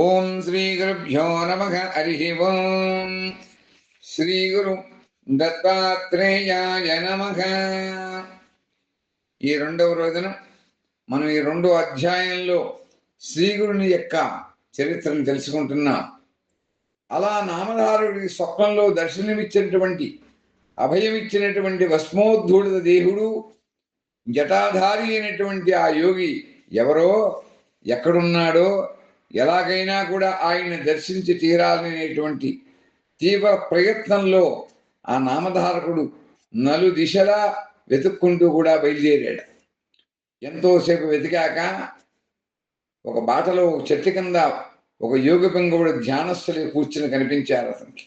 ఓం శ్రీ గురుభ్యో నమః. హరి ఓం. శ్రీ గురు దత్తాత్రేయాయ నమః. ఈ రెండవ రోజున మనం ఈ రెండో అధ్యాయంలో శ్రీగురుని యొక్క చరిత్రను తెలుసుకుంటున్నాం. అలా నామధారుడికి స్వప్నంలో దర్శనమిచ్చినటువంటి అభయమిచ్చినటువంటి భస్మోద్ధూడిత దేహుడు జటాధారి అయినటువంటి ఆ యోగి ఎవరో, ఎక్కడున్నాడో, ఎలాగైనా కూడా ఆయన్ని దర్శించి తీరాలనేటువంటి తీవ్ర ప్రయత్నంలో ఆ నామధారకుడు నలు దిశలా వెతుక్కుంటూ కూడా బయలుదేరాడు. ఎంతోసేపు వెతికాక ఒక బాటలో ఒక చెట్టు కింద ఒక యోగి పింగవుడు ధ్యానస్థులు కూర్చుని కనిపించారు అతనికి.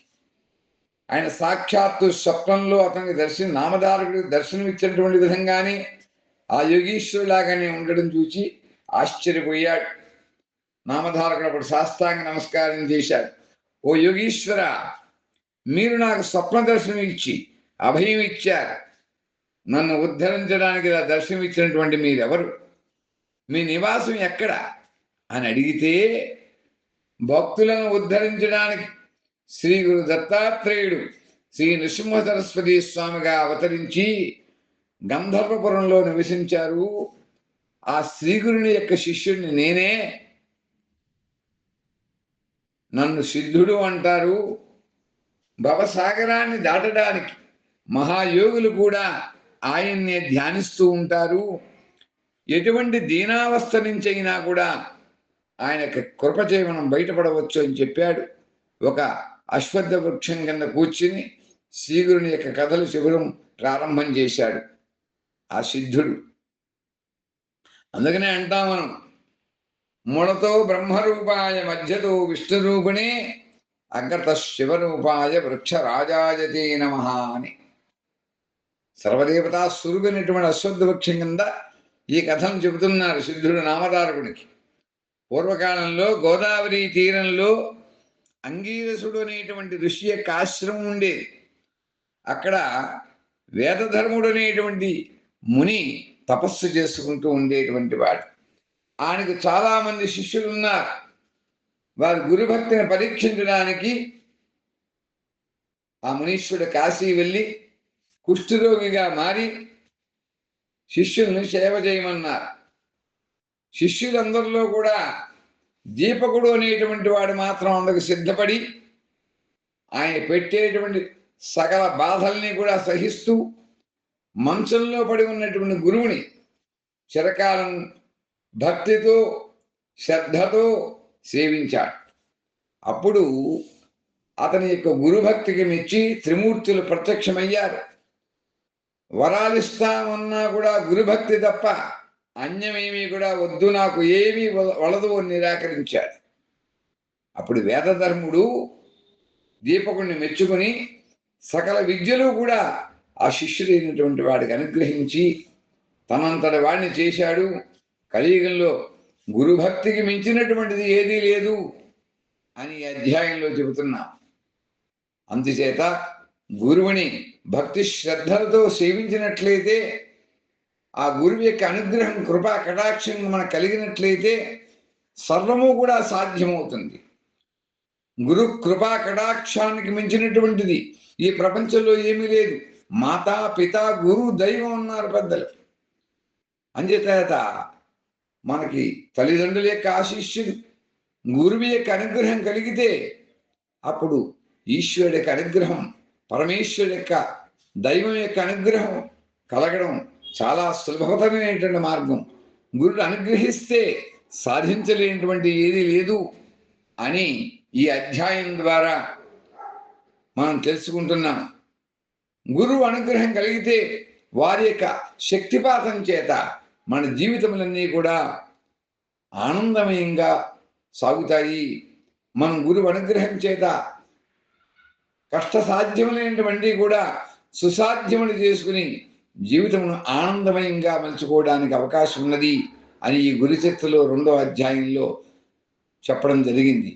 ఆయన సాక్షాత్తు స్వప్నంలో అతనికి నామధారకుడికి దర్శనమిచ్చినటువంటి విధంగానే ఆ యోగీశ్వరులాగానే ఉండడం చూచి ఆశ్చర్యపోయాడు. నామధారకుడు అప్పుడు సాష్టాంగ నమస్కారం చేశాడు. ఓ యోగీశ్వర, మీరు నాకు స్వప్న దర్శనం ఇచ్చి అభయం ఇచ్చారు. నన్ను ఉద్ధరించడానికి ఇలా దర్శనం ఇచ్చినటువంటి మీరెవరు? మీ నివాసం ఎక్కడ అని అడిగితే, భక్తులను ఉద్ధరించడానికి శ్రీ గురు దత్తాత్రేయుడు శ్రీ నృసింహ సరస్వతి స్వామిగా అవతరించి గంధర్వపురంలో నివసించారు. ఆ శ్రీగురుని యొక్క శిష్యుడిని నేనే. నన్ను సిద్ధుడు అంటారు. భవసాగరాన్ని దాటడానికి మహాయోగులు కూడా ఆయన్నే ధ్యానిస్తూ ఉంటారు. ఎటువంటి దీనావస్థ నుంచి అయినా కూడా ఆయనకి కృపచే మనం బయటపడవచ్చు అని చెప్పాడు. ఒక అశ్వత్థ వృక్షం కింద కూర్చుని శ్రీగురుని యొక్క కథలు శిబిరం ప్రారంభం చేశాడు ఆ సిద్ధుడు. అందుకనే అంటాం మనం, మూలతో బ్రహ్మరూపాయ మధ్యతో విష్ణురూపిణే అగ్రత శివరూపాయ వృక్షరాజాయతే నమః అని. సర్వదేవతా స్వరూపినటువంటి అశ్వత్థ వృక్షం కింద ఈ కథను చెబుతున్నారు సిద్ధుడు నామధారకునికి. పూర్వకాలంలో గోదావరి తీరంలో అంగీరసుడు అనేటువంటి ఋషి యొక్క ఆశ్రమం ఉండేది. అక్కడ వేదధర్ముడు అనేటువంటి ముని తపస్సు చేసుకుంటూ ఉండేటువంటి వాడు. ఆయనకు చాలా మంది శిష్యులు ఉన్నారు. వారి గురుభక్తిని పరీక్షించడానికి ఆ మునీశ్వరుడు కాశీ వెళ్ళి కుష్ఠరోగిగా మారి శిష్యుల్ని సేవ చేయమన్నారు. శిష్యులందరిలో కూడా దీపకుడు అనేటువంటి వాడు మాత్రం అందుకు సిద్ధపడి ఆయన పెట్టేటువంటి సకల బాధల్ని కూడా సహిస్తూ మంచంలో పడి ఉన్నటువంటి గురువుని చిరకాలం భక్తితో శ్రద్ధతో సేవించాడు. అప్పుడు అతని యొక్క గురుభక్తికి మెచ్చి త్రిమూర్తులు ప్రత్యక్షమయ్యారు. వరాలిస్తామన్నా కూడా గురుభక్తి తప్ప అన్యమేమీ కూడా వద్దు, నాకు ఏమీ వలదు అని నిరాకరించాడు. అప్పుడు వేదధర్ముడు దీపకుడిని మెచ్చుకుని సకల విద్యలు కూడా ఆ శిష్యుడైనటువంటి వాడికి అనుగ్రహించి తనంతటి వాడిని చేశాడు. కలియుగంలో గురుభక్తికి మించినటువంటిది ఏదీ లేదు అని ఈ అధ్యాయంలో చెబుతున్నాం. అందుచేత గురువుని భక్తి శ్రద్ధలతో సేవించినట్లయితే, ఆ గురువు యొక్క అనుగ్రహం కృపా కటాక్షం మనకు కలిగినట్లయితే సర్వము కూడా సాధ్యమవుతుంది. గురు కృపా కటాక్షానికి మించినటువంటిది ఈ ప్రపంచంలో ఏమీ లేదు. మాతా పిత గురు దైవం అన్నారు పెద్దలు. అంచేత మనకి తల్లిదండ్రుల యొక్క ఆశీస్సులు, గురువు యొక్క అనుగ్రహం కలిగితే అప్పుడు ఈశ్వరుడి యొక్క అనుగ్రహం, పరమేశ్వరుడి యొక్క దైవం యొక్క అనుగ్రహం కలగడం చాలా సులభతరమైనటువంటి మార్గం. గురుడు అనుగ్రహిస్తే సాధించలేనటువంటి ఏది లేదు అని ఈ అధ్యాయం ద్వారా మనం తెలుసుకుంటున్నాం. గురువు అనుగ్రహం కలిగితే వారి యొక్క శక్తిపాతం చేత మన జీవితములన్నీ కూడా ఆనందమయంగా సాగుతాయి. మనం గురువు అనుగ్రహం చేత కష్టసాధ్యములైనటువంటి కూడా సుసాధ్యములు చేసుకుని జీవితమును ఆనందమయంగా మలుచుకోవడానికి అవకాశం ఉన్నది అని ఈ గురుచరిత్రలో 2వ అధ్యాయంలో చెప్పడం జరిగింది.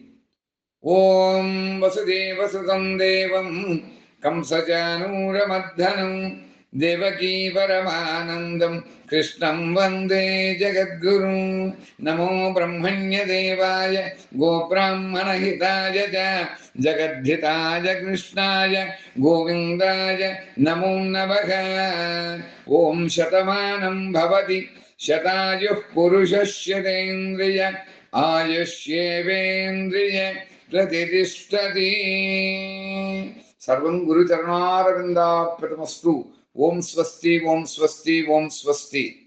ఓం వసుదేవ సుతం దేవం కంసచానూరమర్ధనం దేవకీ పరమానందం కృష్ణం వందే జగద్గురు. నమో బ్రహ్మణ్యదేవాయ గోబ్రాహ్మణహితాయ చ జగద్ధితాయ కృష్ణాయ గోవిందాయ నమో నమః. ఓం శతమానం భవతి శతాయుః పురుషస్యేంద్రియ ఆయుష్యేవేంద్రియ ప్రతిష్టతి. సర్వం గురుచరణారవిందార్పితమస్తు. ఓం స్వస్తి, ఓం స్వస్తి, ఓం స్వస్తి.